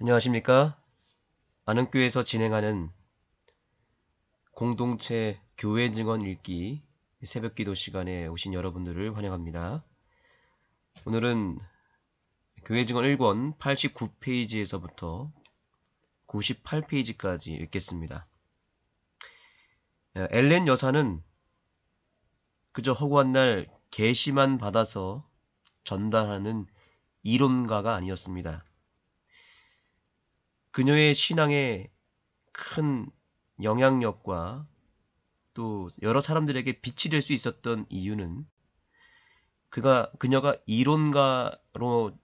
안녕하십니까? 아는교회에서 진행하는 공동체 교회 증언 읽기 새벽 기도 시간에 오신 여러분들을 환영합니다. 오늘은 교회 증언 1권 89페이지에서부터 98페이지까지 읽겠습니다. 엘렌 여사는 그저 허구한 날 계시만 받아서 전달하는 이론가가 아니었습니다. 그녀의 신앙에 큰 영향력과 또 여러 사람들에게 빛이 될 수 있었던 이유는 그녀가 이론가로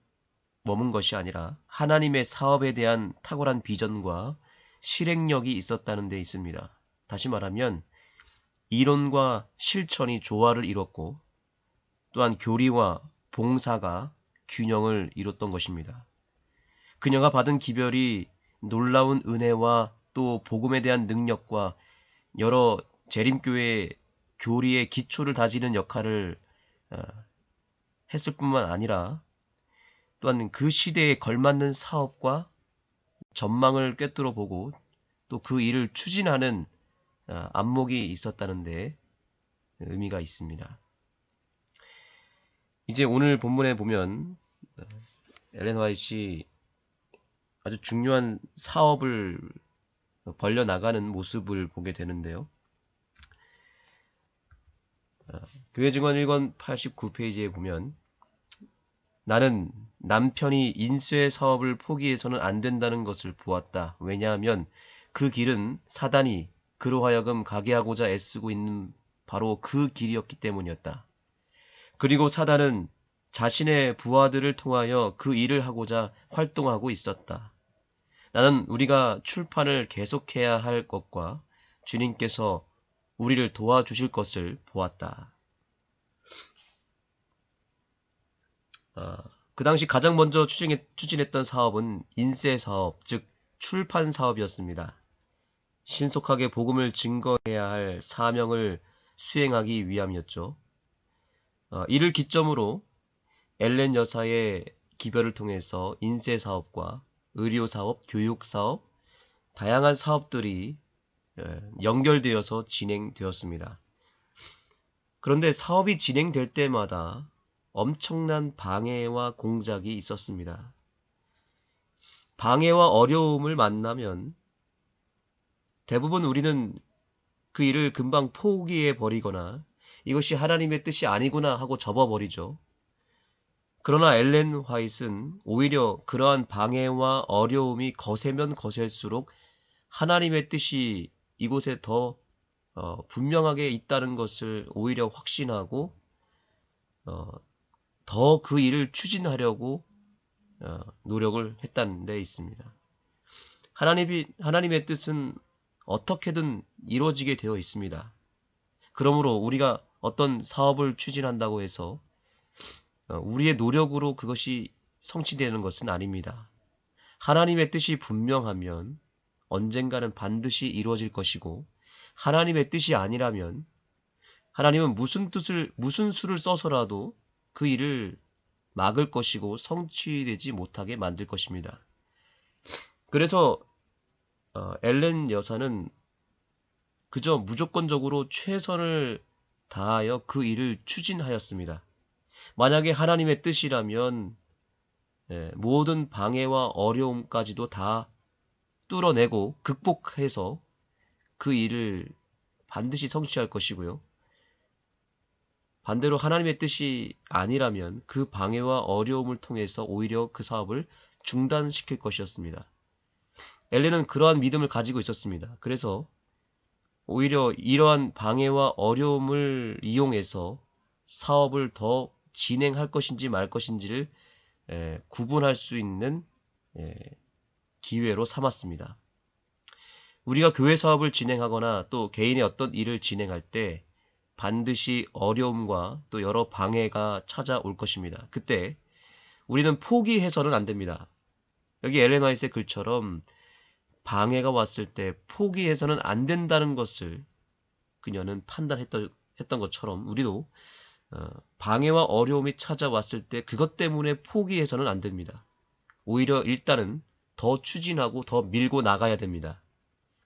머문 것이 아니라 하나님의 사업에 대한 탁월한 비전과 실행력이 있었다는 데 있습니다. 다시 말하면 이론과 실천이 조화를 이뤘고 또한 교리와 봉사가 균형을 이뤘던 것입니다. 그녀가 받은 기별이 놀라운 은혜와 또 복음에 대한 능력과 여러 재림교회 교리의 기초를 다지는 역할을 했을 뿐만 아니라 또한 그 시대에 걸맞는 사업과 전망을 꿰뚫어 보고 또 그 일을 추진하는 안목이 있었다는 데 의미가 있습니다. 이제 오늘 본문에 보면 엘렌 화이트이 아주 중요한 사업을 벌려나가는 모습을 보게 되는데요. 교회 증언 1권 89페이지에 보면 나는 남편이 인쇄 사업을 포기해서는 안 된다는 것을 보았다. 왜냐하면 그 길은 사단이 그로 하여금 가게 하고자 애쓰고 있는 바로 그 길이었기 때문이었다. 그리고 사단은 자신의 부하들을 통하여 그 일을 하고자 활동하고 있었다. 나는 우리가 출판을 계속해야 할 것과 주님께서 우리를 도와주실 것을 보았다. 그 당시 가장 먼저 추진했던 사업은 인쇄 사업, 즉 출판 사업이었습니다. 신속하게 복음을 증거해야 할 사명을 수행하기 위함이었죠. 이를 기점으로 엘렌 여사의 기별을 통해서 인쇄 사업과 의료 사업, 교육 사업, 다양한 사업들이 연결되어서 진행되었습니다. 그런데 사업이 진행될 때마다 엄청난 방해와 공작이 있었습니다. 방해와 어려움을 만나면 대부분 우리는 그 일을 금방 포기해 버리거나 이것이 하나님의 뜻이 아니구나 하고 접어버리죠. 그러나 엘렌 화이트는 오히려 그러한 방해와 어려움이 거세면 거셀수록 하나님의 뜻이 이곳에 더 분명하게 있다는 것을 오히려 확신하고 더 그 일을 추진하려고 노력을 했다는 데 있습니다. 하나님의 뜻은 어떻게든 이루어지게 되어 있습니다. 그러므로 우리가 어떤 사업을 추진한다고 해서 우리의 노력으로 그것이 성취되는 것은 아닙니다. 하나님의 뜻이 분명하면 언젠가는 반드시 이루어질 것이고 하나님의 뜻이 아니라면 하나님은 무슨 수를 써서라도 그 일을 막을 것이고 성취되지 못하게 만들 것입니다. 그래서 엘렌 여사는 그저 무조건적으로 최선을 다하여 그 일을 추진하였습니다. 만약에 하나님의 뜻이라면 모든 방해와 어려움까지도 다 뚫어내고 극복해서 그 일을 반드시 성취할 것이고요. 반대로 하나님의 뜻이 아니라면 그 방해와 어려움을 통해서 오히려 그 사업을 중단시킬 것이었습니다. 엘렌은 그러한 믿음을 가지고 있었습니다. 그래서 오히려 이러한 방해와 어려움을 이용해서 사업을 더 진행할 것인지 말 것인지를 구분할 수 있는 기회로 삼았습니다. 우리가 교회 사업을 진행하거나 또 개인의 어떤 일을 진행할 때 반드시 어려움과 또 여러 방해가 찾아올 것입니다. 그때 우리는 포기해서는 안 됩니다. 여기 엘렌 화이트의 글처럼 방해가 왔을 때 포기해서는 안 된다는 것을 그녀는 판단했던 것처럼 우리도 방해와 어려움이 찾아왔을 때 그것 때문에 포기해서는 안 됩니다. 오히려 일단은 더 추진하고 더 밀고 나가야 됩니다.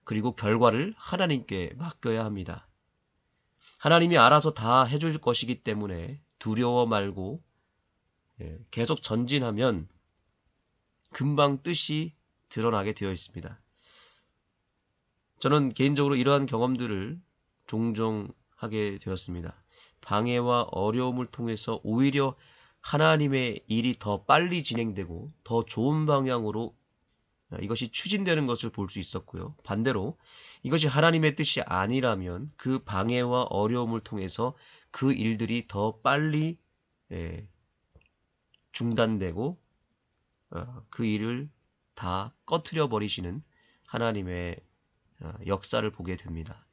그리고 결과를 하나님께 맡겨야 합니다. 하나님이 알아서 다 해줄 것이기 때문에 두려워 말고 계속 전진하면 금방 뜻이 드러나게 되어 있습니다. 저는 개인적으로 이러한 경험들을 종종 하게 되었습니다. 방해와 어려움을 통해서 오히려 하나님의 일이 더 빨리 진행되고 더 좋은 방향으로 이것이 추진되는 것을 볼 수 있었고요. 반대로 이것이 하나님의 뜻이 아니라면 그 방해와 어려움을 통해서 그 일들이 더 빨리 중단되고 그 일을 다 꺼트려 버리시는 하나님의 역사를 보게 됩니다.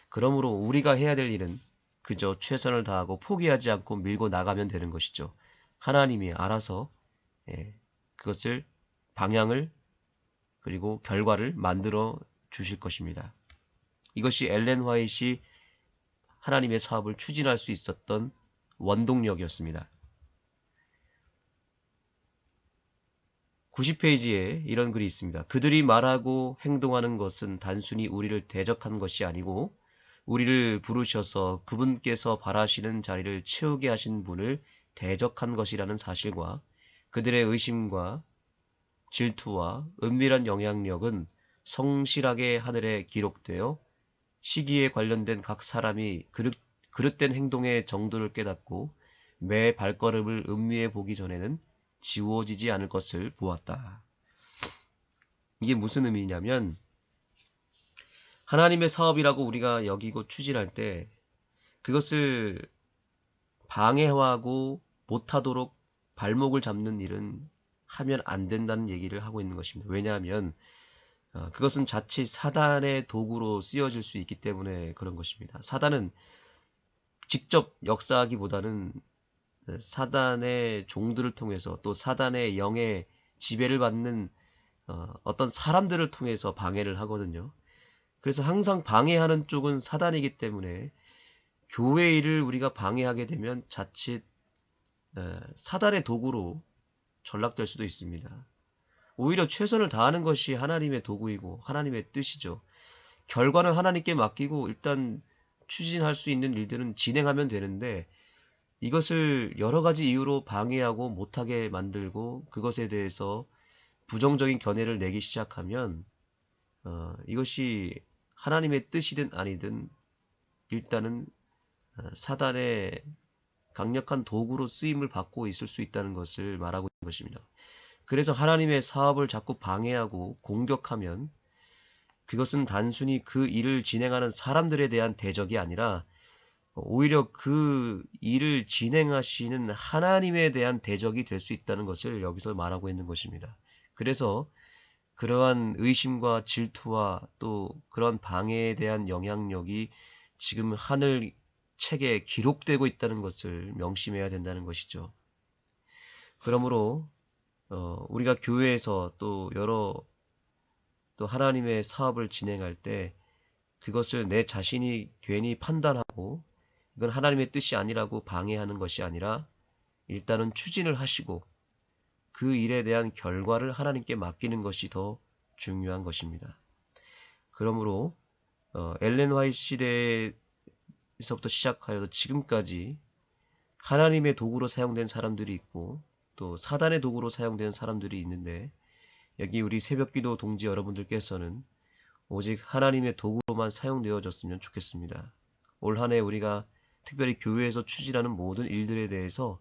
그러므로 우리가 해야 될 일은 그저 최선을 다하고 포기하지 않고 밀고 나가면 되는 것이죠. 하나님이 알아서 그것을 방향을 그리고 결과를 만들어 주실 것입니다. 이것이 엘렌 화이트이 하나님의 사업을 추진할 수 있었던 원동력이었습니다. 90페이지에 이런 글이 있습니다. 그들이 말하고 행동하는 것은 단순히 우리를 대적한 것이 아니고 우리를 부르셔서 그분께서 바라시는 자리를 채우게 하신 분을 대적한 것이라는 사실과 그들의 의심과 질투와 은밀한 영향력은 성실하게 하늘에 기록되어 시기에 관련된 각 사람이 그릇된 행동의 정도를 깨닫고 매 발걸음을 음미해 보기 전에는 지워지지 않을 것을 보았다. 이게 무슨 의미냐면 하나님의 사업이라고 우리가 여기고 추진할 때 그것을 방해하고 못하도록 발목을 잡는 일은 하면 안 된다는 얘기를 하고 있는 것입니다. 왜냐하면 그것은 자칫 사단의 도구로 쓰여질 수 있기 때문에 그런 것입니다. 사단은 직접 역사하기보다는 사단의 종들을 통해서 또 사단의 영의 지배를 받는 어떤 사람들을 통해서 방해를 하거든요. 그래서 항상 방해하는 쪽은 사단이기 때문에 교회 일을 우리가 방해하게 되면 자칫 사단의 도구로 전락될 수도 있습니다. 오히려 최선을 다하는 것이 하나님의 도구이고 하나님의 뜻이죠. 결과는 하나님께 맡기고 일단 추진할 수 있는 일들은 진행하면 되는데 이것을 여러 가지 이유로 방해하고 못하게 만들고 그것에 대해서 부정적인 견해를 내기 시작하면 이것이 하나님의 뜻이든 아니든 일단은 사단의 강력한 도구로 쓰임을 받고 있을 수 있다는 것을 말하고 있는 것입니다. 그래서 하나님의 사업을 자꾸 방해하고 공격하면 그것은 단순히 그 일을 진행하는 사람들에 대한 대적이 아니라 오히려 그 일을 진행하시는 하나님에 대한 대적이 될 수 있다는 것을 여기서 말하고 있는 것입니다. 그래서 그러한 의심과 질투와 또 그런 방해에 대한 영향력이 지금 하늘 책에 기록되고 있다는 것을 명심해야 된다는 것이죠. 그러므로 우리가 교회에서 또 또 하나님의 사업을 진행할 때 그것을 내 자신이 괜히 판단하고 이건 하나님의 뜻이 아니라고 방해하는 것이 아니라 일단은 추진을 하시고 그 일에 대한 결과를 하나님께 맡기는 것이 더 중요한 것입니다. 그러므로 엘렌 화이트 시대에서부터 시작하여 지금까지 하나님의 도구로 사용된 사람들이 있고 또 사단의 도구로 사용된 사람들이 있는데 여기 우리 새벽기도 동지 여러분들께서는 오직 하나님의 도구로만 사용되어졌으면 좋겠습니다. 올 한 해 우리가 특별히 교회에서 추진하는 모든 일들에 대해서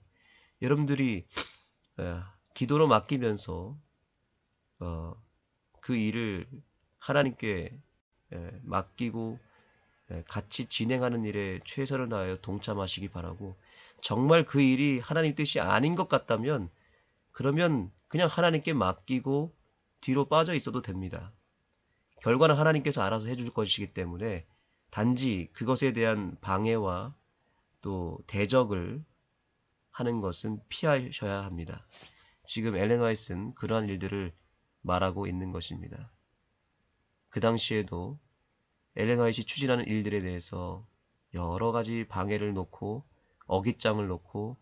여러분들이 기도로 맡기면서 그 일을 하나님께 맡기고 같이 진행하는 일에 최선을 다하여 동참하시기 바라고 정말 그 일이 하나님 뜻이 아닌 것 같다면 그러면 그냥 하나님께 맡기고 뒤로 빠져 있어도 됩니다. 결과는 하나님께서 알아서 해줄 것이기 때문에 단지 그것에 대한 방해와 또 대적을 하는 것은 피하셔야 합니다. 지금 엘렌 화이트는 그러한 일들을 말하고 있는 것입니다. 그 당시에도 엘렌 화이트이 추진하는 일들에 대해서 여러 가지 방해를 놓고 어깃장을 놓고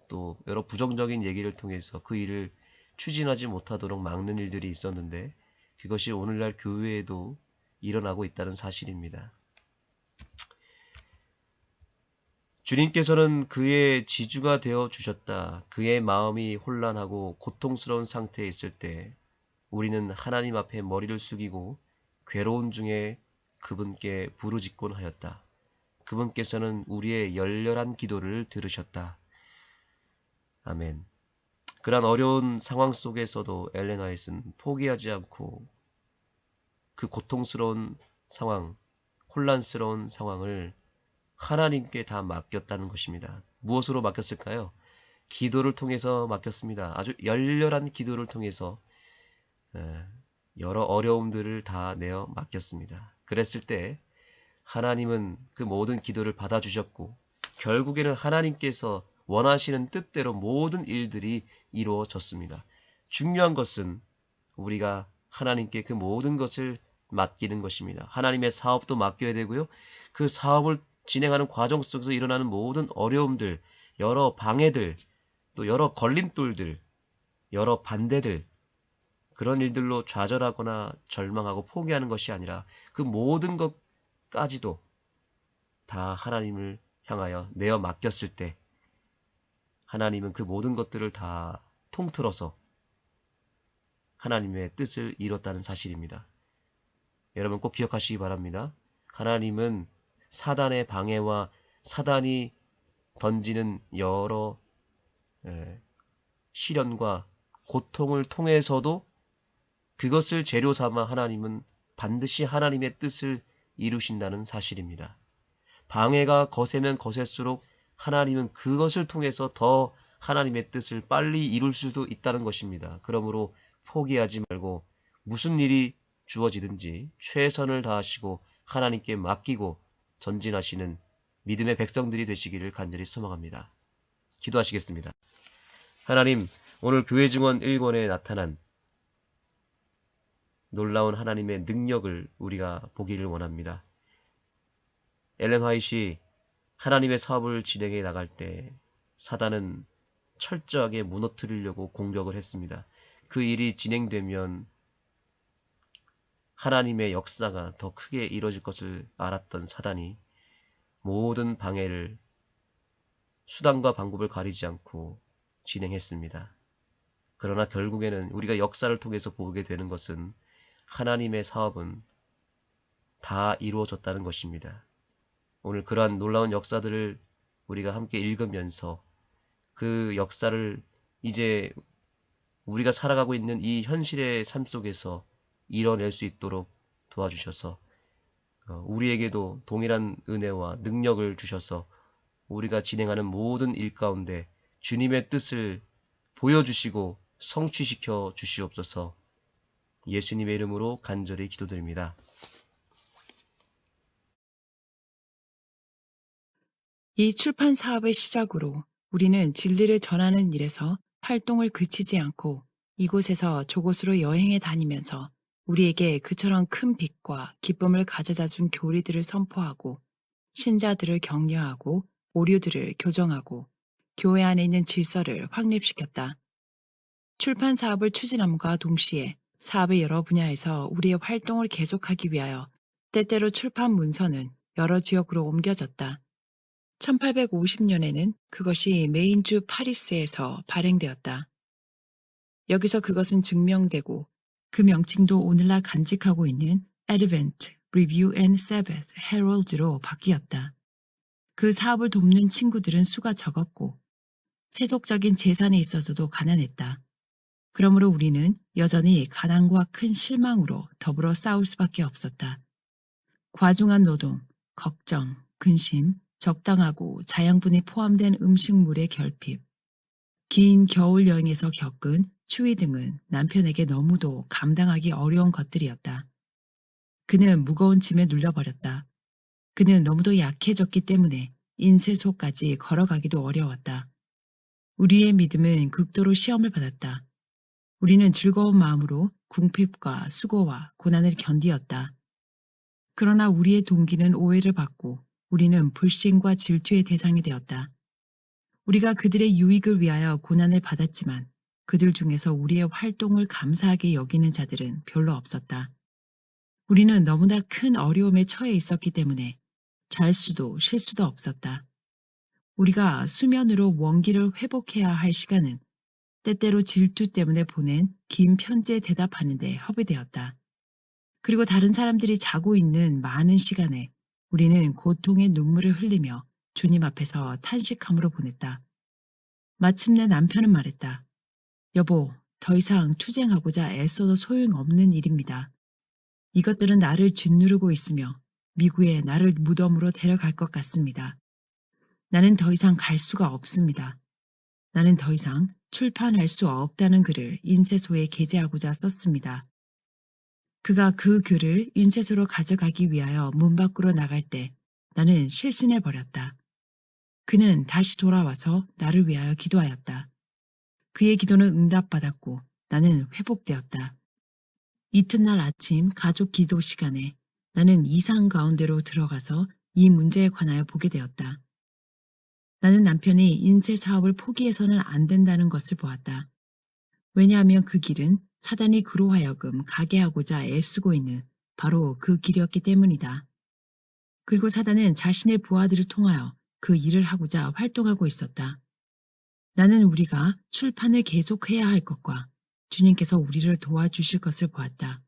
또 여러 부정적인 얘기를 통해서 그 일을 추진하지 못하도록 막는 일들이 있었는데 그것이 오늘날 교회에도 일어나고 있다는 사실입니다. 주님께서는 그의 지주가 되어 주셨다. 그의 마음이 혼란하고 고통스러운 상태에 있을 때 우리는 하나님 앞에 머리를 숙이고 괴로운 중에 그분께 부르짖곤 하였다. 그분께서는 우리의 열렬한 기도를 들으셨다. 아멘. 그러한 어려운 상황 속에서도 엘렌 화이트는 포기하지 않고 그 고통스러운 상황, 혼란스러운 상황을 하나님께 다 맡겼다는 것입니다. 무엇으로 맡겼을까요? 기도를 통해서 맡겼습니다. 아주 열렬한 기도를 통해서 여러 어려움들을 다 내어 맡겼습니다. 그랬을 때 하나님은 그 모든 기도를 받아주셨고 결국에는 하나님께서 원하시는 뜻대로 모든 일들이 이루어졌습니다. 중요한 것은 우리가 하나님께 그 모든 것을 맡기는 것입니다. 하나님의 사업도 맡겨야 되고요. 그 사업을 진행하는 과정 속에서 일어나는 모든 어려움들, 여러 방해들, 또 여러 걸림돌들, 여러 반대들, 그런 일들로 좌절하거나 절망하고 포기하는 것이 아니라 그 모든 것까지도 다 하나님을 향하여 내어 맡겼을 때 하나님은 그 모든 것들을 다 통틀어서 하나님의 뜻을 이뤘다는 사실입니다. 여러분 꼭 기억하시기 바랍니다. 하나님은 사단의 방해와 사단이 던지는 여러 시련과 고통을 통해서도 그것을 재료 삼아 하나님은 반드시 하나님의 뜻을 이루신다는 사실입니다. 방해가 거세면 거셀수록 하나님은 그것을 통해서 더 하나님의 뜻을 빨리 이룰 수도 있다는 것입니다. 그러므로 포기하지 말고 무슨 일이 주어지든지 최선을 다하시고 하나님께 맡기고 전진하시는 믿음의 백성들이 되시기를 간절히 소망합니다. 기도하시겠습니다. 하나님, 오늘 교회 증언 1권에 나타난 놀라운 하나님의 능력을 우리가 보기를 원합니다. 엘렌 화이트이 하나님의 사업을 진행해 나갈 때 사단은 철저하게 무너뜨리려고 공격을 했습니다. 그 일이 진행되면 하나님의 역사가 더 크게 이루어질 것을 알았던 사단이 모든 방해를 수단과 방법을 가리지 않고 진행했습니다. 그러나 결국에는 우리가 역사를 통해서 보게 되는 것은 하나님의 사업은 다 이루어졌다는 것입니다. 오늘 그러한 놀라운 역사들을 우리가 함께 읽으면서 그 역사를 이제 우리가 살아가고 있는 이 현실의 삶 속에서 이뤄낼 수 있도록 도와주셔서 우리에게도 동일한 은혜와 능력을 주셔서 우리가 진행하는 모든 일 가운데 주님의 뜻을 보여주시고 성취시켜 주시옵소서. 예수님의 이름으로 간절히 기도드립니다. 이 출판 사업의 시작으로 우리는 진리를 전하는 일에서 활동을 그치지 않고 이곳에서 저곳으로 여행해 다니면서 우리에게 그처럼 큰 빛과 기쁨을 가져다 준 교리들을 선포하고 신자들을 격려하고 오류들을 교정하고 교회 안에 있는 질서를 확립시켰다. 출판 사업을 추진함과 동시에 사업의 여러 분야에서 우리의 활동을 계속하기 위하여 때때로 출판 문서는 여러 지역으로 옮겨졌다. 1850년에는 그것이 메인주 파리스에서 발행되었다. 여기서 그것은 증명되고 그 명칭도 오늘날 간직하고 있는 Advent, Review and Sabbath Herald로 바뀌었다. 그 사업을 돕는 친구들은 수가 적었고 세속적인 재산에 있어서도 가난했다. 그러므로 우리는 여전히 가난과 큰 실망으로 더불어 싸울 수밖에 없었다. 과중한 노동, 걱정, 근심, 적당하고 자양분이 포함된 음식물의 결핍, 긴 겨울 여행에서 겪은 추위 등은 남편에게 너무도 감당하기 어려운 것들이었다. 그는 무거운 짐에 눌려버렸다. 그는 너무도 약해졌기 때문에 인쇄소까지 걸어가기도 어려웠다. 우리의 믿음은 극도로 시험을 받았다. 우리는 즐거운 마음으로 궁핍과 수고와 고난을 견디었다. 그러나 우리의 동기는 오해를 받고 우리는 불신과 질투의 대상이 되었다. 우리가 그들의 유익을 위하여 고난을 받았지만 그들 중에서 우리의 활동을 감사하게 여기는 자들은 별로 없었다. 우리는 너무나 큰 어려움에 처해 있었기 때문에 잘 수도 쉴 수도 없었다. 우리가 수면으로 원기를 회복해야 할 시간은 때때로 질투 때문에 보낸 긴 편지에 대답하는데 허비되었다. 그리고 다른 사람들이 자고 있는 많은 시간에 우리는 고통의 눈물을 흘리며 주님 앞에서 탄식함으로 보냈다. 마침내 남편은 말했다. 여보, 더 이상 투쟁하고자 애써도 소용없는 일입니다. 이것들은 나를 짓누르고 있으며 미국에 나를 무덤으로 데려갈 것 같습니다. 나는 더 이상 갈 수가 없습니다. 나는 더 이상 출판할 수 없다는 글을 인쇄소에 게재하고자 썼습니다. 그가 그 글을 인쇄소로 가져가기 위하여 문 밖으로 나갈 때 나는 실신해 버렸다. 그는 다시 돌아와서 나를 위하여 기도하였다. 그의 기도는 응답받았고 나는 회복되었다. 이튿날 아침 가족 기도 시간에 나는 이상 가운데로 들어가서 이 문제에 관하여 보게 되었다. 나는 남편이 인쇄 사업을 포기해서는 안 된다는 것을 보았다. 왜냐하면 그 길은 사단이 그로 하여금 가게 하고자 애쓰고 있는 바로 그 길이었기 때문이다. 그리고 사단은 자신의 부하들을 통하여 그 일을 하고자 활동하고 있었다. 나는 우리가 출판을 계속해야 할 것과 주님께서 우리를 도와주실 것을 보았다.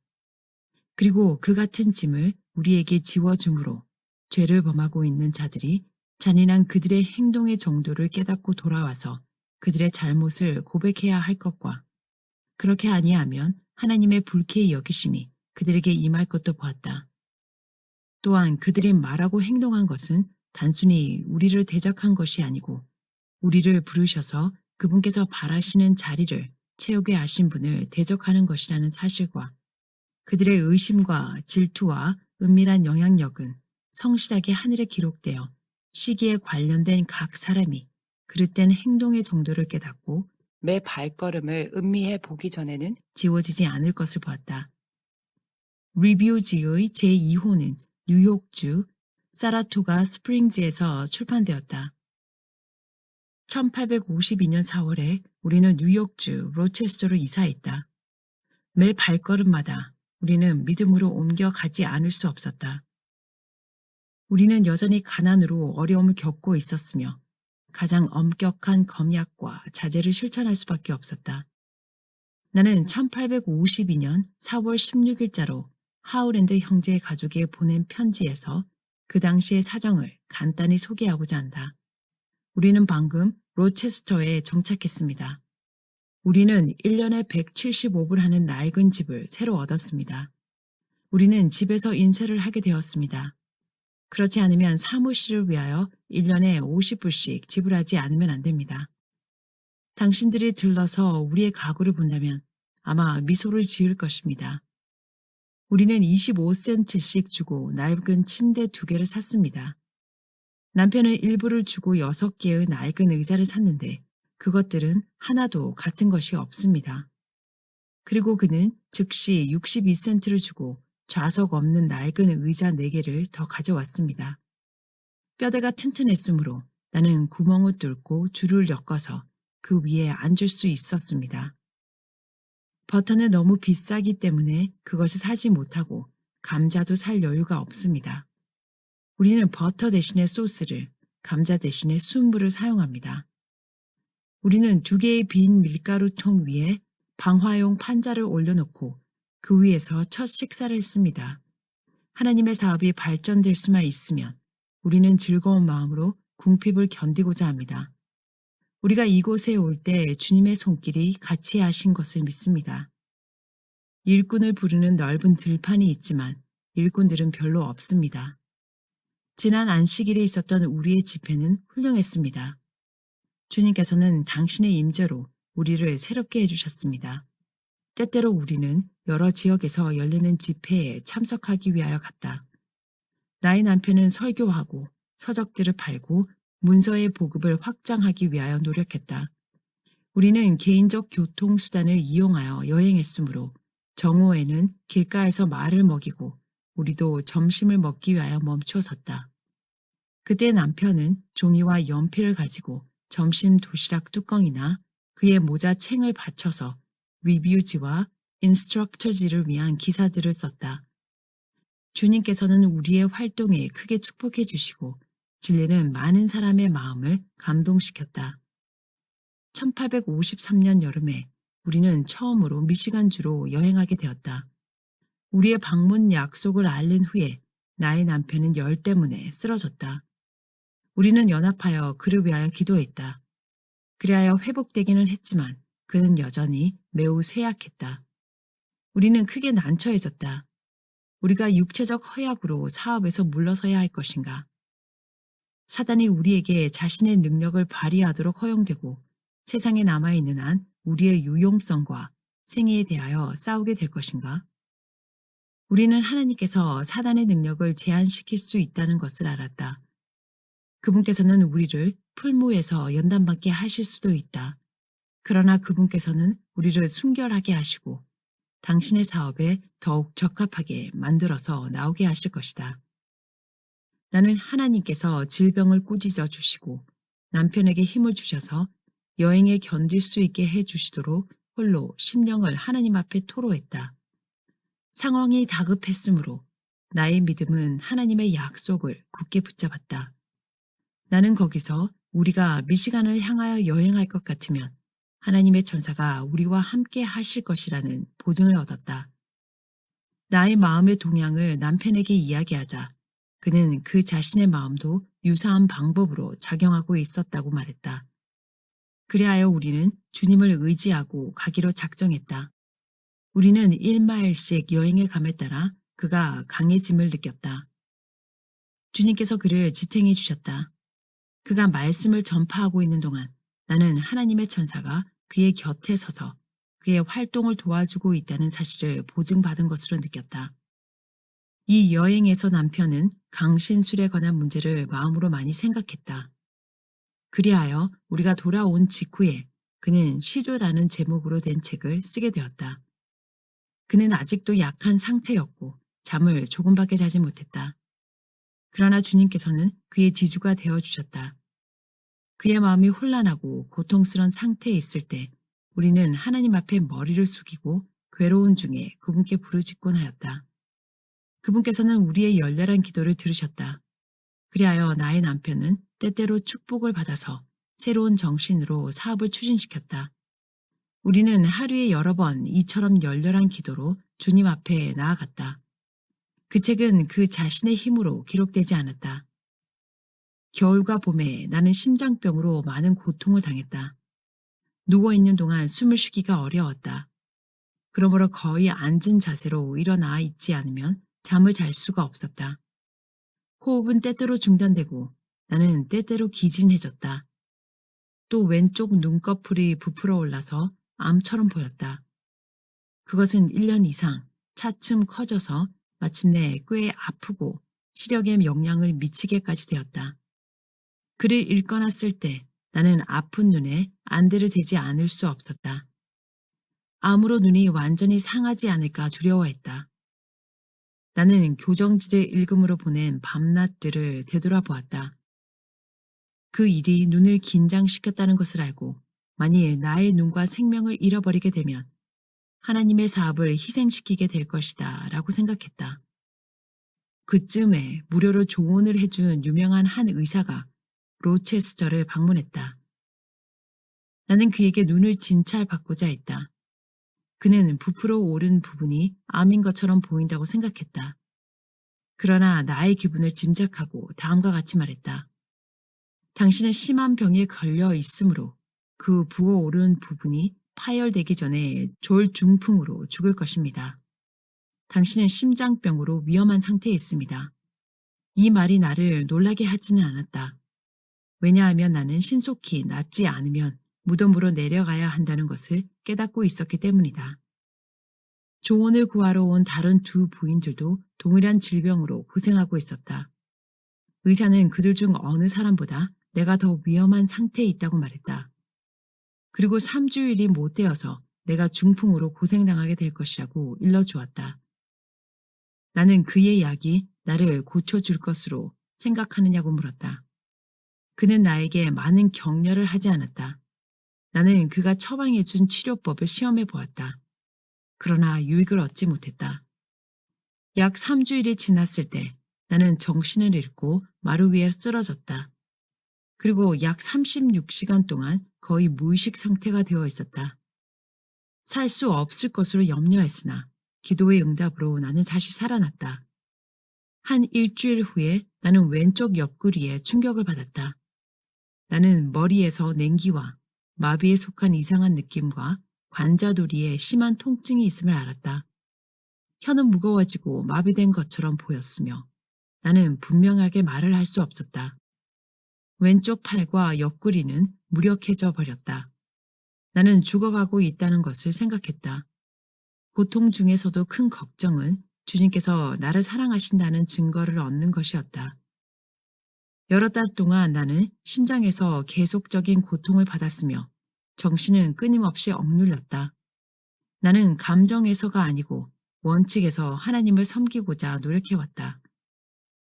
그리고 그 같은 짐을 우리에게 지워줌으로 죄를 범하고 있는 자들이 잔인한 그들의 행동의 정도를 깨닫고 돌아와서 그들의 잘못을 고백해야 할 것과 그렇게 아니하면 하나님의 불쾌히 여기심이 그들에게 임할 것도 보았다. 또한 그들이 말하고 행동한 것은 단순히 우리를 대적한 것이 아니고 우리를 부르셔서 그분께서 바라시는 자리를 채우게 하신 분을 대적하는 것이라는 사실과 그들의 의심과 질투와 은밀한 영향력은 성실하게 하늘에 기록되어 시기에 관련된 각 사람이 그릇된 행동의 정도를 깨닫고 매 발걸음을 음미해 보기 전에는 지워지지 않을 것을 보았다. 리뷰지의 제2호는 뉴욕주 사라토가 스프링즈에서 출판되었다. 1852년 4월에 우리는 뉴욕주 로체스터로 이사했다. 매 발걸음마다 우리는 믿음으로 옮겨가지 않을 수 없었다. 우리는 여전히 가난으로 어려움을 겪고 있었으며 가장 엄격한 검약과 자제를 실천할 수밖에 없었다. 나는 1852년 4월 16일자로 하우랜드 형제의 가족에 보낸 편지에서 그 당시의 사정을 간단히 소개하고자 한다. 우리는 방금 로체스터에 정착했습니다. 우리는 1년에 175불 하는 낡은 집을 새로 얻었습니다. 우리는 집에서 인쇄를 하게 되었습니다. 그렇지 않으면 사무실을 위하여 1년에 50불씩 지불하지 않으면 안 됩니다. 당신들이 들러서 우리의 가구를 본다면 아마 미소를 지을 것입니다. 우리는 25센트씩 주고 낡은 침대 2개를 샀습니다. 남편은 일부를 주고 6개의 낡은 의자를 샀는데 그것들은 하나도 같은 것이 없습니다. 그리고 그는 즉시 62센트를 주고 좌석 없는 낡은 의자 4개를 더 가져왔습니다. 뼈대가 튼튼했으므로 나는 구멍을 뚫고 줄을 엮어서 그 위에 앉을 수 있었습니다. 버터는 너무 비싸기 때문에 그것을 사지 못하고 감자도 살 여유가 없습니다. 우리는 버터 대신에 소스를, 감자 대신에 순물을 사용합니다. 우리는 2개의 빈 밀가루통 위에 방화용 판자를 올려놓고 그 위에서 첫 식사를 했습니다. 하나님의 사업이 발전될 수만 있으면 우리는 즐거운 마음으로 궁핍을 견디고자 합니다. 우리가 이곳에 올 때 주님의 손길이 같이 하신 것을 믿습니다. 일꾼을 부르는 넓은 들판이 있지만 일꾼들은 별로 없습니다. 지난 안식일에 있었던 우리의 집회는 훌륭했습니다. 주님께서는 당신의 임재로 우리를 새롭게 해주셨습니다. 때때로 우리는 여러 지역에서 열리는 집회에 참석하기 위하여 갔다. 나의 남편은 설교하고 서적들을 팔고 문서의 보급을 확장하기 위하여 노력했다. 우리는 개인적 교통수단을 이용하여 여행했으므로 정오에는 길가에서 말을 먹이고 우리도 점심을 먹기 위하여 멈추어 섰다. 그때 남편은 종이와 연필을 가지고 점심 도시락 뚜껑이나 그의 모자 챙을 받쳐서 리뷰지와 인스트럭터지를 위한 기사들을 썼다. 주님께서는 우리의 활동에 크게 축복해 주시고 진리는 많은 사람의 마음을 감동시켰다. 1853년 여름에 우리는 처음으로 미시간주로 여행하게 되었다. 우리의 방문 약속을 알린 후에 나의 남편은 열 때문에 쓰러졌다. 우리는 연합하여 그를 위하여 기도했다. 그리하여 회복되기는 했지만 그는 여전히 매우 쇠약했다. 우리는 크게 난처해졌다. 우리가 육체적 허약으로 사업에서 물러서야 할 것인가? 사단이 우리에게 자신의 능력을 발휘하도록 허용되고 세상에 남아있는 한 우리의 유용성과 생애에 대하여 싸우게 될 것인가? 우리는 하나님께서 사단의 능력을 제한시킬 수 있다는 것을 알았다. 그분께서는 우리를 풀무에서 연단받게 하실 수도 있다. 그러나 그분께서는 우리를 순결하게 하시고 당신의 사업에 더욱 적합하게 만들어서 나오게 하실 것이다. 나는 하나님께서 질병을 꾸짖어 주시고 남편에게 힘을 주셔서 여행에 견딜 수 있게 해 주시도록 홀로 심령을 하나님 앞에 토로했다. 상황이 다급했으므로 나의 믿음은 하나님의 약속을 굳게 붙잡았다. 나는 거기서 우리가 미시간을 향하여 여행할 것 같으면 하나님의 천사가 우리와 함께 하실 것이라는 보증을 얻었다. 나의 마음의 동향을 남편에게 이야기하자 그는 그 자신의 마음도 유사한 방법으로 작용하고 있었다고 말했다. 그리하여 우리는 주님을 의지하고 가기로 작정했다. 우리는 1마일씩 여행의 감에 따라 그가 강해짐을 느꼈다. 주님께서 그를 지탱해 주셨다. 그가 말씀을 전파하고 있는 동안 나는 하나님의 천사가 그의 곁에 서서 그의 활동을 도와주고 있다는 사실을 보증받은 것으로 느꼈다. 이 여행에서 남편은 강신술에 관한 문제를 마음으로 많이 생각했다. 그리하여 우리가 돌아온 직후에 그는 시조라는 제목으로 된 책을 쓰게 되었다. 그는 아직도 약한 상태였고 잠을 조금밖에 자지 못했다. 그러나 주님께서는 그의 지주가 되어주셨다. 그의 마음이 혼란하고 고통스러운 상태에 있을 때 우리는 하나님 앞에 머리를 숙이고 괴로운 중에 그분께 부르짖곤 하였다. 그분께서는 우리의 열렬한 기도를 들으셨다. 그리하여 나의 남편은 때때로 축복을 받아서 새로운 정신으로 사업을 추진시켰다. 우리는 하루에 여러 번 이처럼 열렬한 기도로 주님 앞에 나아갔다. 그 책은 그 자신의 힘으로 기록되지 않았다. 겨울과 봄에 나는 심장병으로 많은 고통을 당했다. 누워있는 동안 숨을 쉬기가 어려웠다. 그러므로 거의 앉은 자세로 일어나 있지 않으면 잠을 잘 수가 없었다. 호흡은 때때로 중단되고 나는 때때로 기진해졌다. 또 왼쪽 눈꺼풀이 부풀어 올라서 암처럼 보였다. 그것은 1년 이상 차츰 커져서 마침내 꽤 아프고 시력에 영향을 미치게까지 되었다. 글을 읽거나 쓸 때 나는 아픈 눈에 안대를 대지 않을 수 없었다. 암으로 눈이 완전히 상하지 않을까 두려워했다. 나는 교정지를 읽음으로 보낸 밤낮들을 되돌아보았다. 그 일이 눈을 긴장시켰다는 것을 알고 만일 나의 눈과 생명을 잃어버리게 되면 하나님의 사업을 희생시키게 될 것이다 라고 생각했다. 그쯤에 무료로 조언을 해준 유명한 한 의사가 로체스터를 방문했다. 나는 그에게 눈을 진찰받고자 했다. 그는 부풀어 오른 부분이 암인 것처럼 보인다고 생각했다. 그러나 나의 기분을 짐작하고 다음과 같이 말했다. 당신은 심한 병에 걸려 있으므로 그 부어오른 부분이 파열되기 전에 졸중풍으로 죽을 것입니다. 당신은 심장병으로 위험한 상태에 있습니다. 이 말이 나를 놀라게 하지는 않았다. 왜냐하면 나는 신속히 낫지 않으면 무덤으로 내려가야 한다는 것을 깨닫고 있었기 때문이다. 조언을 구하러 온 다른 두 부인들도 동일한 질병으로 고생하고 있었다. 의사는 그들 중 어느 사람보다 내가 더 위험한 상태에 있다고 말했다. 그리고 3주일이 못 되어서 내가 중풍으로 고생당하게 될 것이라고 일러주었다. 나는 그의 약이 나를 고쳐줄 것으로 생각하느냐고 물었다. 그는 나에게 많은 격려를 하지 않았다. 나는 그가 처방해준 치료법을 시험해 보았다. 그러나 유익을 얻지 못했다. 약 3주일이 지났을 때 나는 정신을 잃고 마루 위에 쓰러졌다. 그리고 약 36시간 동안 거의 무의식 상태가 되어 있었다. 살 수 없을 것으로 염려했으나 기도의 응답으로 나는 다시 살아났다. 한 일주일 후에 나는 왼쪽 옆구리에 충격을 받았다. 나는 머리에서 냉기와 마비에 속한 이상한 느낌과 관자돌이에 심한 통증이 있음을 알았다. 혀는 무거워지고 마비된 것처럼 보였으며 나는 분명하게 말을 할 수 없었다. 왼쪽 팔과 옆구리는 무력해져 버렸다. 나는 죽어가고 있다는 것을 생각했다. 고통 중에서도 큰 걱정은 주님께서 나를 사랑하신다는 증거를 얻는 것이었다. 여러 달 동안 나는 심장에서 계속적인 고통을 받았으며 정신은 끊임없이 억눌렸다. 나는 감정에서가 아니고 원칙에서 하나님을 섬기고자 노력해왔다.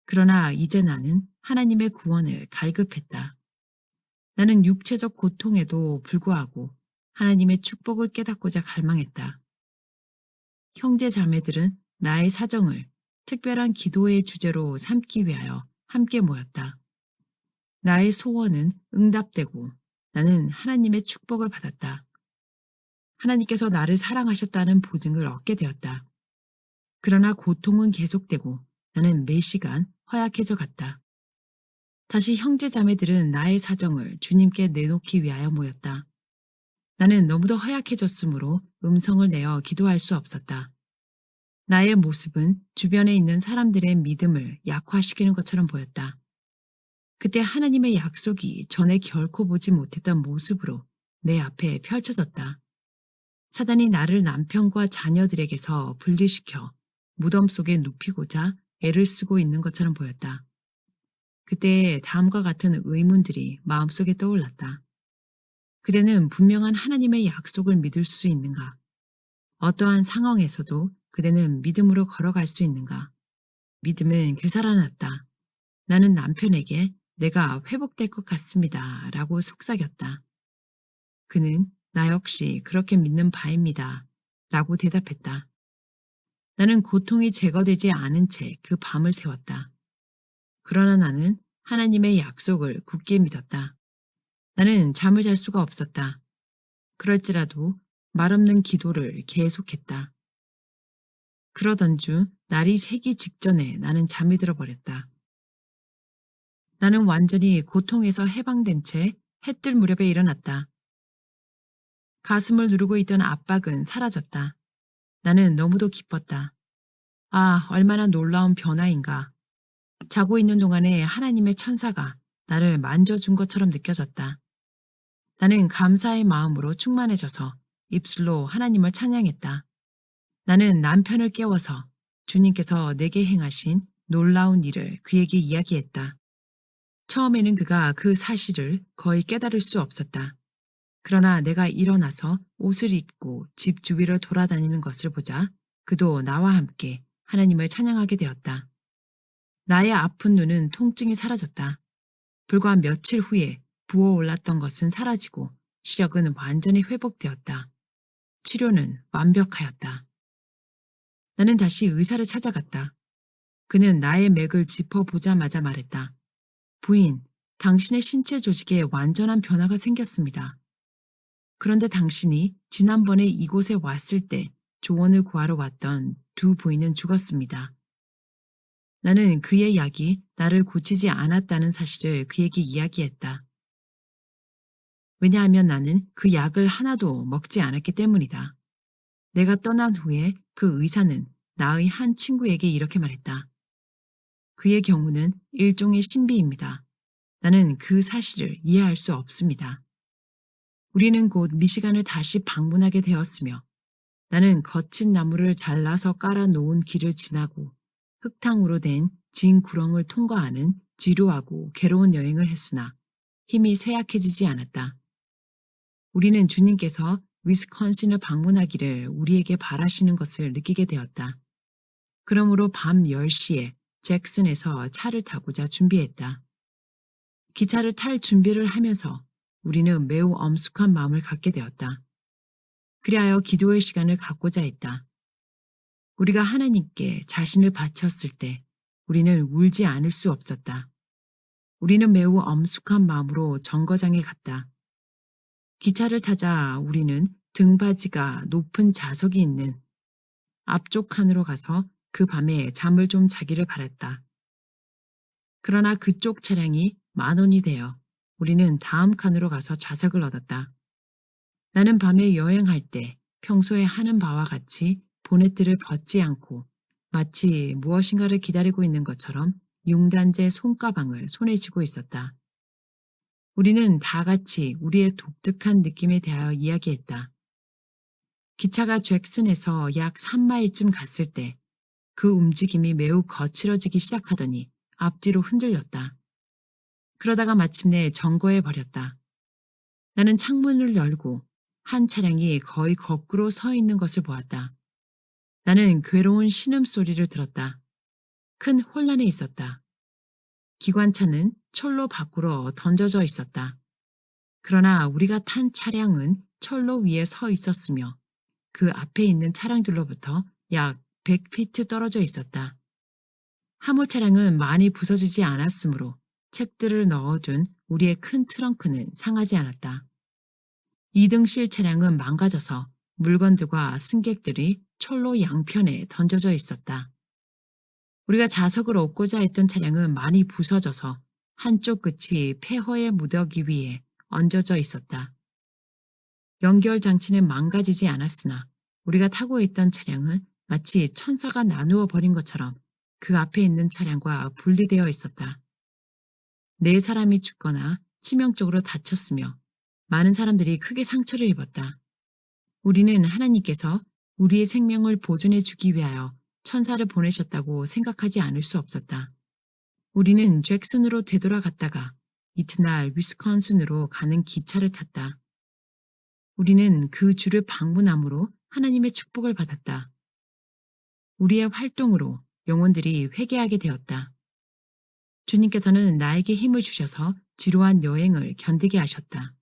그러나 이제 나는 하나님의 구원을 갈급했다. 나는 육체적 고통에도 불구하고 하나님의 축복을 깨닫고자 갈망했다. 형제 자매들은 나의 사정을 특별한 기도의 주제로 삼기 위하여 함께 모였다. 나의 소원은 응답되고 나는 하나님의 축복을 받았다. 하나님께서 나를 사랑하셨다는 보증을 얻게 되었다. 그러나 고통은 계속되고 나는 매 시간 허약해져 갔다. 다시 형제 자매들은 나의 사정을 주님께 내놓기 위하여 모였다. 나는 너무도 허약해졌으므로 음성을 내어 기도할 수 없었다. 나의 모습은 주변에 있는 사람들의 믿음을 약화시키는 것처럼 보였다. 그때 하나님의 약속이 전에 결코 보지 못했던 모습으로 내 앞에 펼쳐졌다. 사단이 나를 남편과 자녀들에게서 분리시켜 무덤 속에 눕히고자 애를 쓰고 있는 것처럼 보였다. 그때 다음과 같은 의문들이 마음속에 떠올랐다. 그대는 분명한 하나님의 약속을 믿을 수 있는가? 어떠한 상황에서도 그대는 믿음으로 걸어갈 수 있는가? 믿음은 되살아났다. 나는 남편에게 내가 회복될 것 같습니다. 라고 속삭였다. 그는 나 역시 그렇게 믿는 바입니다. 라고 대답했다. 나는 고통이 제거되지 않은 채 그 밤을 새웠다. 그러나 나는 하나님의 약속을 굳게 믿었다. 나는 잠을 잘 수가 없었다. 그럴지라도 말없는 기도를 계속했다. 그러던 중 날이 새기 직전에 나는 잠이 들어버렸다. 나는 완전히 고통에서 해방된 채 해뜰 무렵에 일어났다. 가슴을 누르고 있던 압박은 사라졌다. 나는 너무도 기뻤다. 아, 얼마나 놀라운 변화인가. 자고 있는 동안에 하나님의 천사가 나를 만져준 것처럼 느껴졌다. 나는 감사의 마음으로 충만해져서 입술로 하나님을 찬양했다. 나는 남편을 깨워서 주님께서 내게 행하신 놀라운 일을 그에게 이야기했다. 처음에는 그가 그 사실을 거의 깨달을 수 없었다. 그러나 내가 일어나서 옷을 입고 집 주위를 돌아다니는 것을 보자 그도 나와 함께 하나님을 찬양하게 되었다. 나의 아픈 눈은 통증이 사라졌다. 불과 며칠 후에 부어올랐던 것은 사라지고 시력은 완전히 회복되었다. 치료는 완벽하였다. 나는 다시 의사를 찾아갔다. 그는 나의 맥을 짚어보자마자 말했다. 부인, 당신의 신체 조직에 완전한 변화가 생겼습니다. 그런데 당신이 지난번에 이곳에 왔을 때 조언을 구하러 왔던 두 부인은 죽었습니다. 나는 그의 약이 나를 고치지 않았다는 사실을 그에게 이야기했다. 왜냐하면 나는 그 약을 하나도 먹지 않았기 때문이다. 내가 떠난 후에 그 의사는 나의 한 친구에게 이렇게 말했다. 그의 경우는 일종의 신비입니다. 나는 그 사실을 이해할 수 없습니다. 우리는 곧 미시간을 다시 방문하게 되었으며 나는 거친 나무를 잘라서 깔아 놓은 길을 지나고 흙탕으로 된 진 구렁을 통과하는 지루하고 괴로운 여행을 했으나 힘이 쇠약해지지 않았다. 우리는 주님께서 위스콘신을 방문하기를 우리에게 바라시는 것을 느끼게 되었다. 그러므로 밤 10시에 잭슨에서 차를 타고자 준비했다. 기차를 탈 준비를 하면서 우리는 매우 엄숙한 마음을 갖게 되었다. 그리하여 기도의 시간을 갖고자 했다. 우리가 하나님께 자신을 바쳤을 때 우리는 울지 않을 수 없었다. 우리는 매우 엄숙한 마음으로 정거장에 갔다. 기차를 타자 우리는 등받이가 높은 좌석이 있는 앞쪽 칸으로 가서 그 밤에 잠을 좀 자기를 바랐다. 그러나 그쪽 차량이 10,000원이 되어 우리는 다음 칸으로 가서 좌석을 얻었다. 나는 밤에 여행할 때 평소에 하는 바와 같이 보네트를 벗지 않고 마치 무엇인가를 기다리고 있는 것처럼 융단제 손가방을 손에 쥐고 있었다. 우리는 다 같이 우리의 독특한 느낌에 대하여 이야기했다. 기차가 잭슨에서 약 3마일쯤 갔을 때 그 움직임이 매우 거칠어지기 시작하더니 앞뒤로 흔들렸다. 그러다가 마침내 정거해 버렸다. 나는 창문을 열고 한 차량이 거의 거꾸로 서 있는 것을 보았다. 나는 괴로운 신음소리를 들었다. 큰 혼란에 있었다. 기관차는 철로 밖으로 던져져 있었다. 그러나 우리가 탄 차량은 철로 위에 서 있었으며 그 앞에 있는 차량들로부터 약 100피트 떨어져 있었다. 화물 차량은 많이 부서지지 않았으므로 책들을 넣어둔 우리의 큰 트렁크는 상하지 않았다. 2등실 차량은 망가져서 물건들과 승객들이 철로 양편에 던져져 있었다. 우리가 좌석을 얻고자 했던 차량은 많이 부서져서 한쪽 끝이 폐허의 무더기 위에 얹어져 있었다. 연결 장치는 망가지지 않았으나 우리가 타고 있던 차량은 마치 천사가 나누어 버린 것처럼 그 앞에 있는 차량과 분리되어 있었다. 4사람이 죽거나 치명적으로 다쳤으며 많은 사람들이 크게 상처를 입었다. 우리는 하나님께서 우리의 생명을 보존해 주기 위하여 천사를 보내셨다고 생각하지 않을 수 없었다. 우리는 잭슨으로 되돌아갔다가 이튿날 위스콘신으로 가는 기차를 탔다. 우리는 그 주를 방문함으로 하나님의 축복을 받았다. 우리의 활동으로 영혼들이 회개하게 되었다. 주님께서는 나에게 힘을 주셔서 지루한 여행을 견디게 하셨다.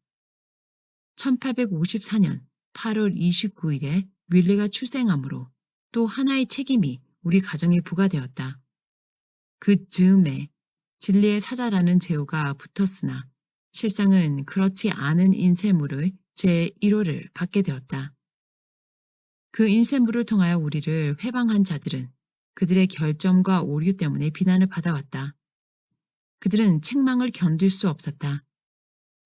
1854년 8월 29일에 윌리가 출생하므로 또 하나의 책임이 우리 가정에 부과되었다. 그 즈음에 진리의 사자라는 제호가 붙었으나 실상은 그렇지 않은 인쇄물의 제1호를 받게 되었다. 그 인쇄물을 통하여 우리를 회방한 자들은 그들의 결점과 오류 때문에 비난을 받아왔다. 그들은 책망을 견딜 수 없었다.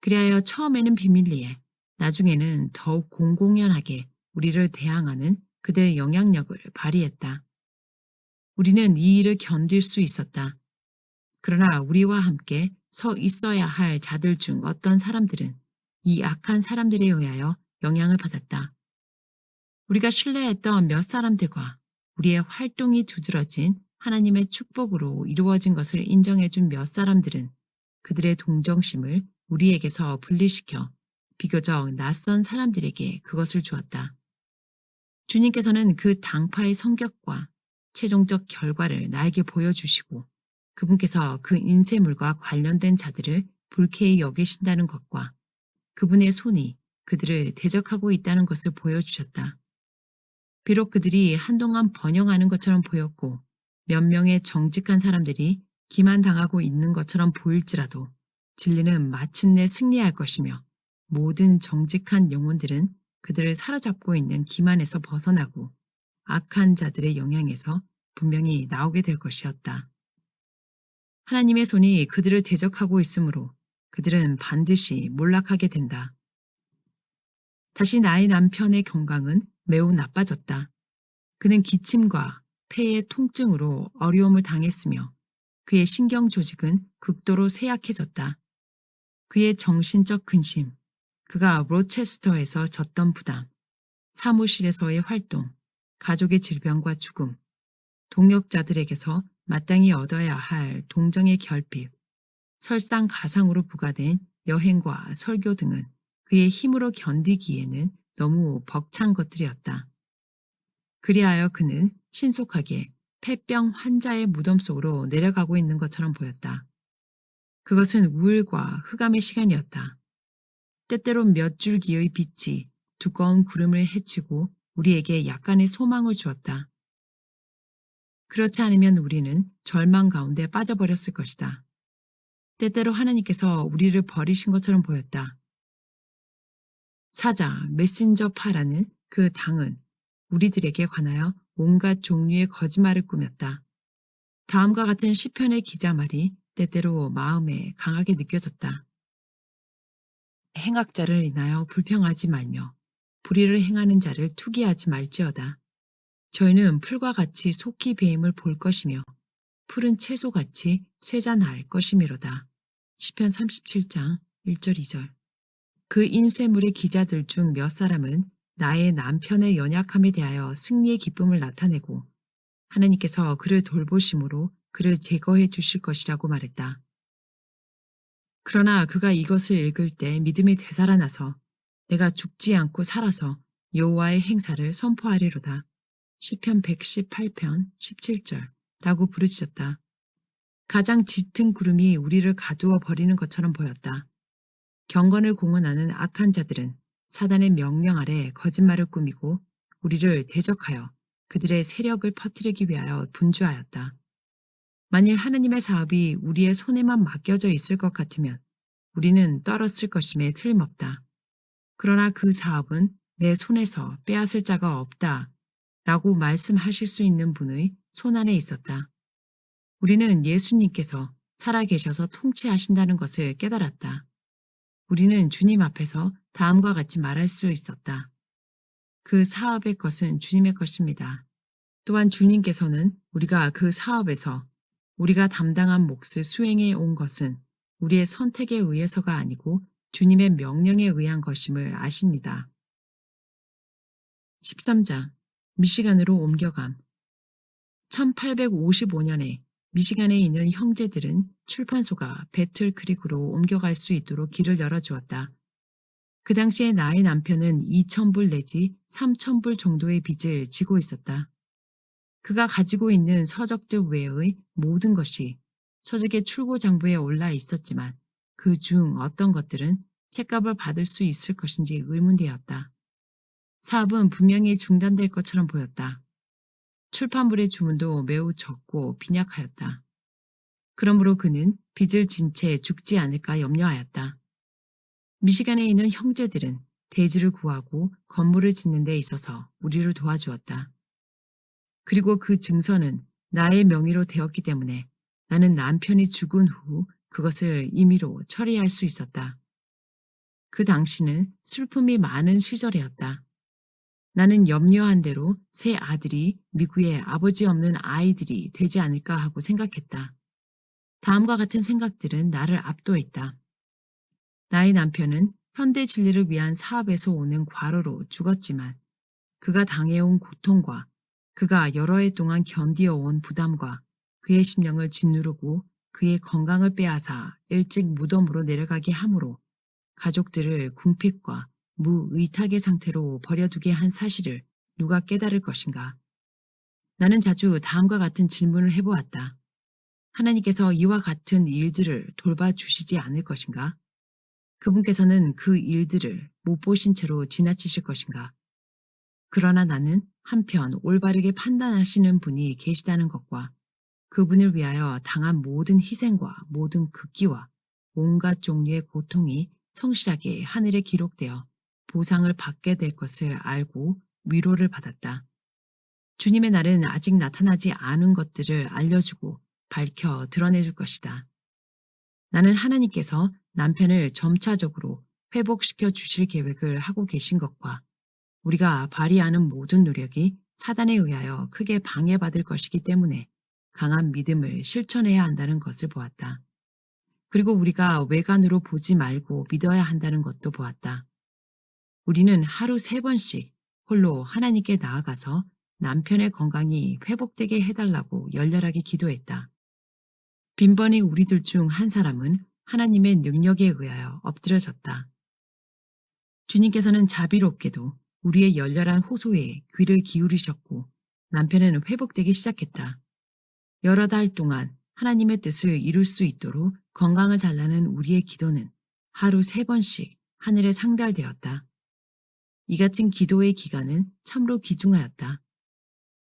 그리하여 처음에는 비밀리에 나중에는 더욱 공공연하게 우리를 대항하는 그들의 영향력을 발휘했다. 우리는 이 일을 견딜 수 있었다. 그러나 우리와 함께 서 있어야 할 자들 중 어떤 사람들은 이 악한 사람들에 의하여 영향을 받았다. 우리가 신뢰했던 몇 사람들과 우리의 활동이 두드러진 하나님의 축복으로 이루어진 것을 인정해준 몇 사람들은 그들의 동정심을 우리에게서 분리시켜 비교적 낯선 사람들에게 그것을 주었다. 주님께서는 그 당파의 성격과 최종적 결과를 나에게 보여주시고 그분께서 그 인쇄물과 관련된 자들을 불쾌히 여기신다는 것과 그분의 손이 그들을 대적하고 있다는 것을 보여주셨다. 비록 그들이 한동안 번영하는 것처럼 보였고 몇 명의 정직한 사람들이 기만당하고 있는 것처럼 보일지라도 진리는 마침내 승리할 것이며 모든 정직한 영혼들은 그들을 사로잡고 있는 기만에서 벗어나고 악한 자들의 영향에서 분명히 나오게 될 것이었다. 하나님의 손이 그들을 대적하고 있으므로 그들은 반드시 몰락하게 된다. 다시 나의 남편의 건강은 매우 나빠졌다. 그는 기침과 폐의 통증으로 어려움을 당했으며 그의 신경 조직은 극도로 쇠약해졌다. 그의 정신적 근심, 그가 로체스터에서 졌던 부담, 사무실에서의 활동, 가족의 질병과 죽음, 동역자들에게서 마땅히 얻어야 할 동정의 결핍, 설상가상으로 부과된 여행과 설교 등은 그의 힘으로 견디기에는 너무 벅찬 것들이었다. 그리하여 그는 신속하게 폐병 환자의 무덤 속으로 내려가고 있는 것처럼 보였다. 그것은 우울과 흑암의 시간이었다. 때때로 몇 줄기의 빛이 두꺼운 구름을 헤치고 우리에게 약간의 소망을 주었다. 그렇지 않으면 우리는 절망 가운데 빠져버렸을 것이다. 때때로 하나님께서 우리를 버리신 것처럼 보였다. 사자 메신저 파라는 그 당은 우리들에게 관하여 온갖 종류의 거짓말을 꾸몄다. 다음과 같은 시편의 기자 말이 때때로 마음에 강하게 느껴졌다. 행악자를 인하여 불평하지 말며 불의를 행하는 자를 투기하지 말지어다. 저희는 풀과 같이 속히 배임을 볼 것이며 푸른 채소같이 쇠자 날 것이미로다. 시편 37장 1절 2절. 그 인쇄물의 기자들 중 몇 사람은 나의 남편의 연약함에 대하여 승리의 기쁨을 나타내고 하나님께서 그를 돌보심으로 그를 제거해 주실 것이라고 말했다. 그러나 그가 이것을 읽을 때 믿음이 되살아나서 내가 죽지 않고 살아서 여호와의 행사를 선포하리로다. 시편 118편 17절 라고 부르짖었다. 가장 짙은 구름이 우리를 가두어 버리는 것처럼 보였다. 경건을 공언하는 악한 자들은 사단의 명령 아래 거짓말을 꾸미고 우리를 대적하여 그들의 세력을 퍼뜨리기 위하여 분주하였다. 만일 하나님의 사업이 우리의 손에만 맡겨져 있을 것 같으면 우리는 떨었을 것임에 틀림없다. 그러나 그 사업은 내 손에서 빼앗을 자가 없다 라고 말씀하실 수 있는 분의 손안에 있었다. 우리는 예수님께서 살아계셔서 통치하신다는 것을 깨달았다. 우리는 주님 앞에서 다음과 같이 말할 수 있었다. 그 사업의 것은 주님의 것입니다. 또한 주님께서는 우리가 그 사업에서 우리가 담당한 몫을 수행해 온 것은 우리의 선택에 의해서가 아니고 주님의 명령에 의한 것임을 아십니다. 13장 미시간으로 옮겨감. 1855년에 미시간에 있는 형제들은 출판소가 배틀 크릭으로 옮겨갈 수 있도록 길을 열어주었다. 그 당시에 나의 남편은 2,000불 내지 3,000불 정도의 빚을 지고 있었다. 그가 가지고 있는 서적들 외의 모든 것이 서적의 출고장부에 올라 있었지만 그 중 어떤 것들은 책값을 받을 수 있을 것인지 의문되었다. 사업은 분명히 중단될 것처럼 보였다. 출판물의 주문도 매우 적고 빈약하였다. 그러므로 그는 빚을 진 채 죽지 않을까 염려하였다. 미시간에 있는 형제들은 대지를 구하고 건물을 짓는 데 있어서 우리를 도와주었다. 그리고 그 증서는 나의 명의로 되었기 때문에 나는 남편이 죽은 후 그것을 임의로 처리할 수 있었다. 그 당시는 슬픔이 많은 시절이었다. 나는 염려한 대로 새 아들이 미국에 아버지 없는 아이들이 되지 않을까 하고 생각했다. 다음과 같은 생각들은 나를 압도했다. 나의 남편은 현대 진리를 위한 사업에서 오는 과로로 죽었지만 그가 당해온 고통과 그가 여러 해 동안 견디어온 부담과 그의 심령을 짓누르고 그의 건강을 빼앗아 일찍 무덤으로 내려가게 함으로 가족들을 궁핍과 무의탁의 상태로 버려두게 한 사실을 누가 깨달을 것인가? 나는 자주 다음과 같은 질문을 해보았다. 하나님께서 이와 같은 일들을 돌봐주시지 않을 것인가? 그분께서는 그 일들을 못 보신 채로 지나치실 것인가? 그러나 나는 한편 올바르게 판단하시는 분이 계시다는 것과 그분을 위하여 당한 모든 희생과 모든 극기와 온갖 종류의 고통이 성실하게 하늘에 기록되어 보상을 받게 될 것을 알고 위로를 받았다. 주님의 날은 아직 나타나지 않은 것들을 알려주고 밝혀 드러내줄 것이다. 나는 하나님께서 남편을 점차적으로 회복시켜 주실 계획을 하고 계신 것과 우리가 발휘하는 모든 노력이 사단에 의하여 크게 방해받을 것이기 때문에 강한 믿음을 실천해야 한다는 것을 보았다. 그리고 우리가 외관으로 보지 말고 믿어야 한다는 것도 보았다. 우리는 하루 3번씩 홀로 하나님께 나아가서 남편의 건강이 회복되게 해달라고 열렬하게 기도했다. 빈번히 우리들 중 한 사람은 하나님의 능력에 의하여 엎드려졌다. 주님께서는 자비롭게도 우리의 열렬한 호소에 귀를 기울이셨고 남편은 회복되기 시작했다. 여러 달 동안 하나님의 뜻을 이룰 수 있도록 건강을 달라는 우리의 기도는 하루 3번씩 하늘에 상달되었다. 이 같은 기도의 기간은 참으로 귀중하였다.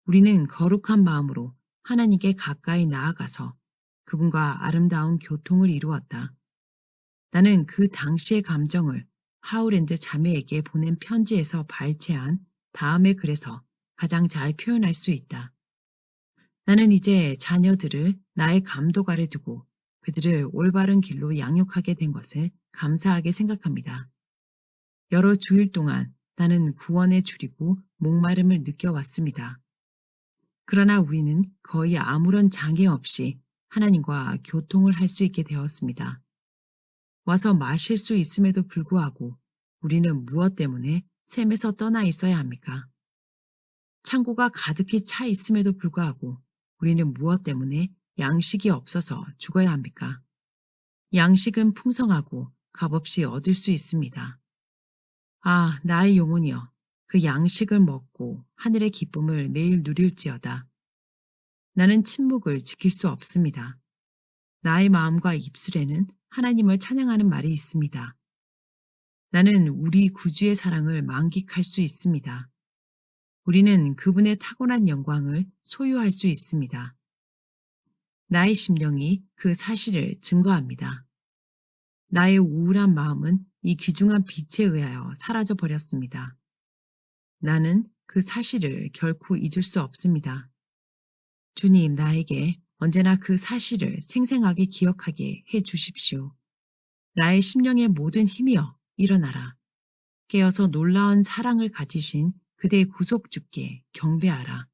우리는 거룩한 마음으로 하나님께 가까이 나아가서 그분과 아름다운 교통을 이루었다. 나는 그 당시의 감정을 하울랜드 자매에게 보낸 편지에서 발췌한 다음의 글에서 가장 잘 표현할 수 있다. 나는 이제 자녀들을 나의 감독 아래 두고 그들을 올바른 길로 양육하게 된 것을 감사하게 생각합니다. 여러 주일 동안 나는 구원에 줄이고 목마름을 느껴왔습니다. 그러나 우리는 거의 아무런 장애 없이 하나님과 교통을 할 수 있게 되었습니다. 와서 마실 수 있음에도 불구하고 우리는 무엇 때문에 샘에서 떠나 있어야 합니까? 창고가 가득히 차 있음에도 불구하고 우리는 무엇 때문에 양식이 없어서 죽어야 합니까? 양식은 풍성하고 값없이 얻을 수 있습니다. 아, 나의 영혼이여, 그 양식을 먹고 하늘의 기쁨을 매일 누릴지어다. 나는 침묵을 지킬 수 없습니다. 나의 마음과 입술에는 하나님을 찬양하는 말이 있습니다. 나는 우리 구주의 사랑을 만끽할 수 있습니다. 우리는 그분의 타고난 영광을 소유할 수 있습니다. 나의 심령이 그 사실을 증거합니다. 나의 우울한 마음은 이 귀중한 빛에 의하여 사라져 버렸습니다. 나는 그 사실을 결코 잊을 수 없습니다. 주님, 나에게 언제나 그 사실을 생생하게 기억하게 해 주십시오. 나의 심령의 모든 힘이여, 일어나라. 깨어서 놀라운 사랑을 가지신 그대의 구속주께 경배하라.